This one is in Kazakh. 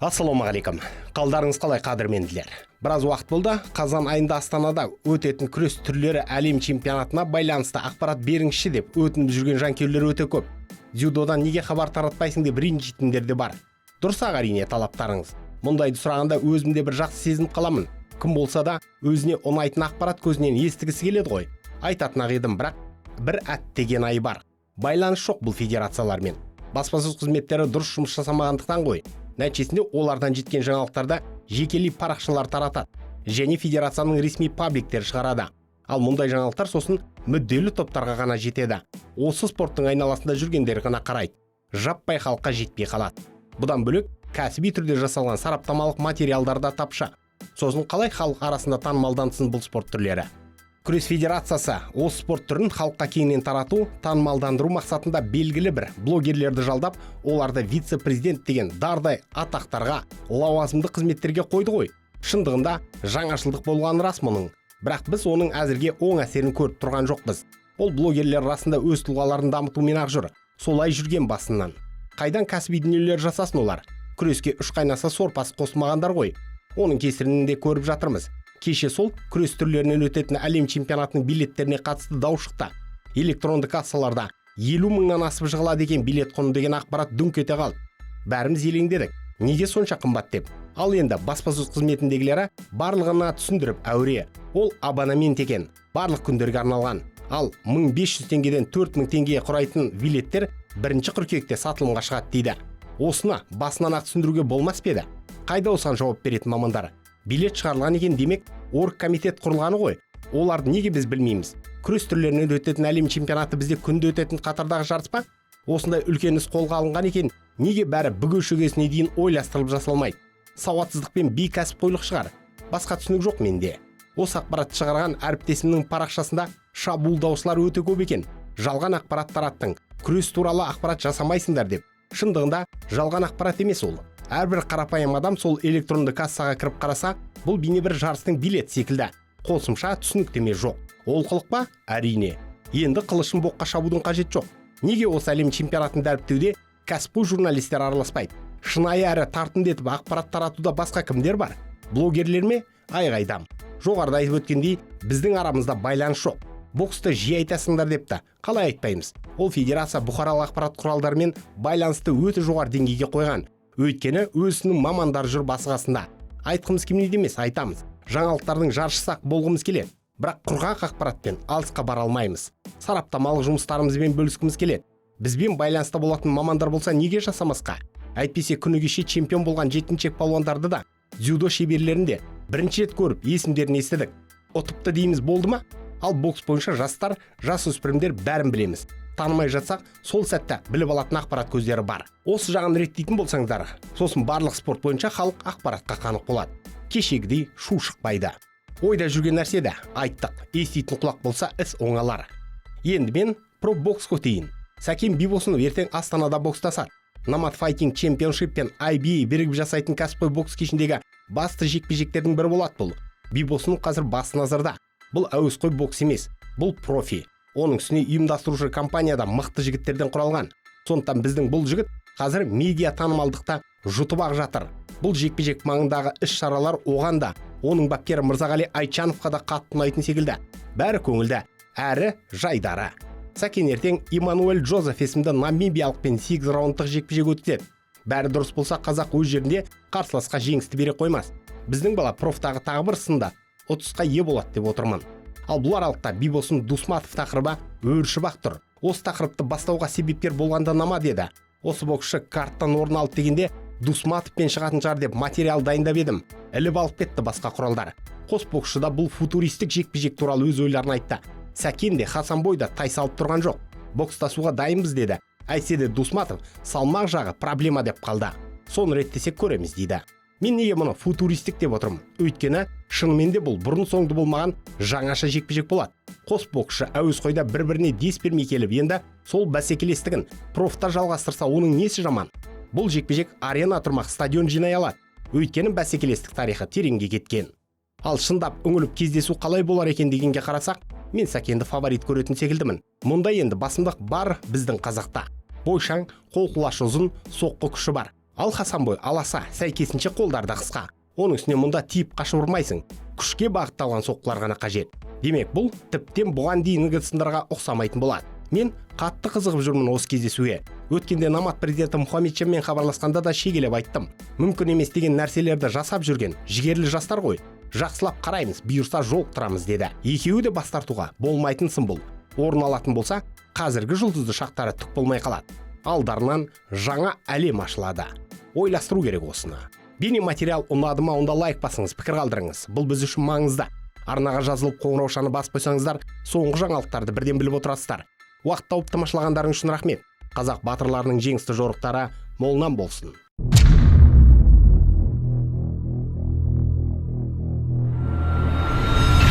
Ассалаумағалейкум. Қалдарыңыз қалай қадірменділер? Біраз уақыт болды, қазан айында Астанада өтетін күрес түрлері әлем чемпионатына байланысты ақпарат беріңізші деп өтініп жүрген жанкүйерлер өте көп. Дзюдодан неге хабар таратпайсың деп ренжитіндер де бар. Дұрыс әрине талаптарыңыз. Мұндайды сұрағанда өзімде бір жақсы сезініп қаламын. Кім болса да өзіне ұнайтын ақпарат көзінен естігісі келеді ғой. Айтатын ақ едім, бірақ бір әттеген ай бар. Байланыс жоқ бұл федерациялармен. Баспасөз қызметтері дұрыс жұмыс жасамағандықтан ғой. Нәтижесінде олардан жеткен жаңалықтарда жекелей парақшалар таратады және федерацияның ресми пабликтер шығарады. Ал мұндай жаңалықтар сосын мүдделі топтарға ғана жетеді. Осы спорттың айналасында жүргендер ғана қарайды. Жаппай халыққа жетпей қалады. Бұдан бөлек кәсіби түрде жасалған сараптамалық материалдарда тапшы. Сосын қалай халық арасында танымалдансын бұл спорт түрлері? Күрес федерациясы осы спорт түрін халыққа кеңінен тарату, танымалдандыру мақсатында белгілі бір блогерлерді жалдап, оларды вице-президент деген дардай атақтарға, лауазымды қызметтерге қойды ғой. Шындығында жаңашылдық болғаны рас мұның. Бірақ біз оның әзірге оң әсерін көріп тұрған жоқпыз. Ол блогерлер арасында өз тұлғаларын дамытумен ақ жүр. Солай жүрген басынан. Қайдан кәсіби дүниелер жасасын олар? Күреске үш қайнаса сорпасы қосмағандар ғой. Оның кесірінен де көріп жатырмыз. Кеше сол күрес түрлерінен өтетін әлем чемпионатының билеттеріне қатысты дау шықты. Электронды кассаларда 50 мыңнан асып жығылады деген билет құны деген ақпарат дүңк ете қалды. Бәріміз елеңдедік. Неге сонша қымбат деп? Ал енді баспасөз қызметіндегілері барлығына түсіндіріп әуре. Ол абонемент екен. Барлық күндерге арналған. Ал 1500 теңгеден 4000 теңгеге құрайтын билеттер 1 қыркүйекте сатылымға шығады дейді. Осыны басынан ақ түсіндіруге болмас па еді? Қайда осыған жауап беретін мамандар? Билет шығарылған екен демек, оргкомитет құрылғаны ғой. Оларды неге біз білмейміз? Күрес түрлерінен өтетін әлем чемпионаты бізде күнде өтетін қатардағы жарыс па? Осындай үлкен іс қолға алынған екен, неге бәрі бүге-шөгесіне дейін ойластырылып жасалмайды? Сауатсыздықпен бейкәсіпқойлық шығар. Басқа түсінік жоқ менде. Осы ақпаратты шығарған әріптесімнің парақшасында шабуылдаушылар өте көп екен. Жалған ақпарат тараттың, күрес туралы ақпарат жасамайсыңдар деп. Шындығында жалған ақпарат емес ол. Әрбір қарапайым адам сол электронды кассаға кіріп қараса, бұл бейне бір жарыстың билет секілді. Қосымша түсініктеме жоқ. Олқылық па? Әрине. Енді қылышын боққа шабудың қажет жоқ. Неге осы әлем чемпионатын дәріптеуде кәсіпқой журналистер араласпайды? Шынайы әрі тартымды етіп ақпарат таратуда басқа кімдер бар? Блогерлер ме? Айғайдам. Жоғарыда айтып өткендей, біздің арамызда байланыс жоқ. Боксты жиі айтасыңдар депті. Қалай айтпаймыз? Ол федерация бұқаралық ақпарат құралдарымен байланысты өте жоғары деңгейге қойған. Өйткені өзінің мамандар жүр басығасында. Айтқымыз келмейді емес, айтамыз. Жаңалықтардың жаршысақ болғымыз келеді. Бірақ құрғақ ақпаратпен алысқа бара алмаймыз. Сараптамалық жұмыстарымызбен бөліскіміз келеді. Бізбен байланыста болатын мамандар болса неге жасамасқа? Әйтпесе күні кеше чемпион болған жеткіншек палуандарды да, дзюдо шеберлерін де бірінші рет көріп есімдерін естідік. Ұтыпты дейміз болды ма? Ал бокс бойынша жастар, жасөспірімдер бәрін білеміз. Танымай жатсақ, сол сәтті біліп алатын ақпарат көздері бар. Осы жағын реттейтін болсаңыздар, сосын барлық спорт бойынша халық ақпаратқа қанық болады. Кешегідей шу шықпайды. Ойда жүрген нәрседе айттық, еститін құлақ болса іс оңалар. Енді мен про-бокс көтейін. Сәкен Бибосынов ертең Астанада бокстасады. Nomad Fighting Championship пен IBA бірігіп жасайтын кәсіпқой бокс кешіндегі басты жекпе-жектердің бірі болады бұл. Бибосынов қазір бас назарда. Бұл әуесқой бокс емес, бұл профи. Оның үстіне ұйымдастырушы компанияда мықты жігіттерден құралған. Сондықтан біздің бұл жігіт қазір медиа танымалдықта жұтып ақ жатыр. Бұл жекпе-жек маңындағы іс-шаралар оған да, оның бапкері Мырзағали Айтжановқа да қатты ұнайтын секілді. Бәрі көңілді, әрі жайдары. Сәкен ертең Имануэль Джозеф есімді намибиялықпен 8 раундтық жекпе-жек өткізеді. Бәрі дұрыс болса, қазақ өз жерінде қарсыласқа жеңісті бере қоймас. Біздің бала профтағы тағы бір сында ұтысқа ие болады деп отырмын. Ал бұл аралықта Бибосын Дусматов тақырыбы өршіп-ақ тұр. Осы тақырыпты бастауға себепкер болғанда нама деді. Осы боксшы карттан орын алды дегенде Дусматовпен шығатын шығар деп материал дайындап едім. Іліп алып кетті басқа құралдар. Қос боксшыда бұл футуристік жекпе-жек туралы өз ойларын айтты. Сәкен де Хасанбой да тай салып тұрған жоқ. Бокстасуға дайынбыз деді. Әйтсе де Дусматов салмақ жағы проблема деп қалды. Соны реттесек көреміз дейді. Мен неге мұны футуристік деп отырмын? Өйткені шынымен де бұл бұрын соңды болмаған жаңаша жекпе-жек болады. Қос боксшы әуесқойда бір-біріне дес бермей келіп, енді сол бәсекелестігін профта жалғастырса, оның несі жаман? Бұл жекпе-жек арена тұрмақ стадион жинай алады. Өйткені бәсекелестік тарихы тереңге кеткен. Ал шындап үңіліп кездесу қалай болар екен дегенге қарасақ, мен Сәкенді фаворит көретін секілдімін. Мұнда енді басымдық бар біздің қазақта. Бойшаң, қолқұлашы ұзын, соққы күші бар. Ал Хасанбой аласа, сәйкесінше қолдарда қысқа. Оның үстіне мұнда тиіп қашып ұрмайсың. Күшке бағытталған соққылар ғана қажет. Демек, бұл тіптен бұған дейінгі сындарға ұқсамайтын болады. Мен қатты қызығып жүрмін осы кездесуге. Өткенде Номад президенті Мұхаммедченмен хабарласқанда да шегелеп айттым. Мүмкін емес деген нәрселерді жасап жүрген жігерлі жастар ғой. Жақсылап қараймыз, бұйырса жолықтырамыз деді. Екеуі де бас тартуға болмайтын сын бұл. Орын алатын болса, қазіргі жұлдызды шақтары түк болмай қалады. Алдарынан жаңа әлем ашылады. Ойластыру керек осыны. Бейнематериал ұнады ма, онда лайк басыңыз, пікір қалдырыңыз. Бұл біз үшін маңызды. Арнаға жазылып қоңыраушаны басып қойсаңыздар, соңғы жаңалықтарды бірден біліп отырасыздар. Уақыт тауып тамашалағандарың үшін рахмет. Қазақ батырларының жеңісті жорықтары молынан болсын.